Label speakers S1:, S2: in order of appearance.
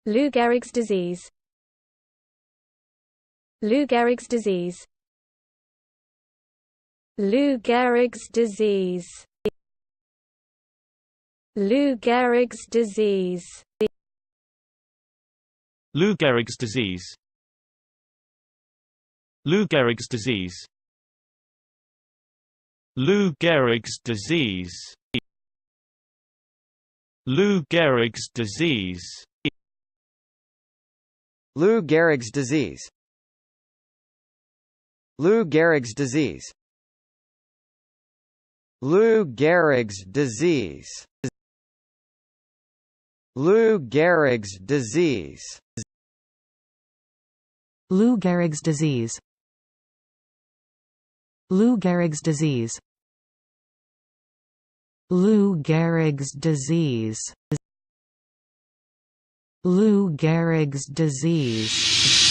S1: Lou Gehrig's disease. Lou Gehrig's disease. Lou Gehrig's disease. Lou Gehrig's disease.
S2: Lou Gehrig's disease. Lou Gehrig's disease. Lou Gehrig's disease. Lou Gehrig's disease.
S3: Lou Gehrig's disease. Lou Gehrig's disease. Lou Gehrig's disease. Lou Gehrig's disease.
S4: Lou Gehrig's disease. Lou Gehrig's disease. Lou Gehrig's disease. Lou Gehrig's disease.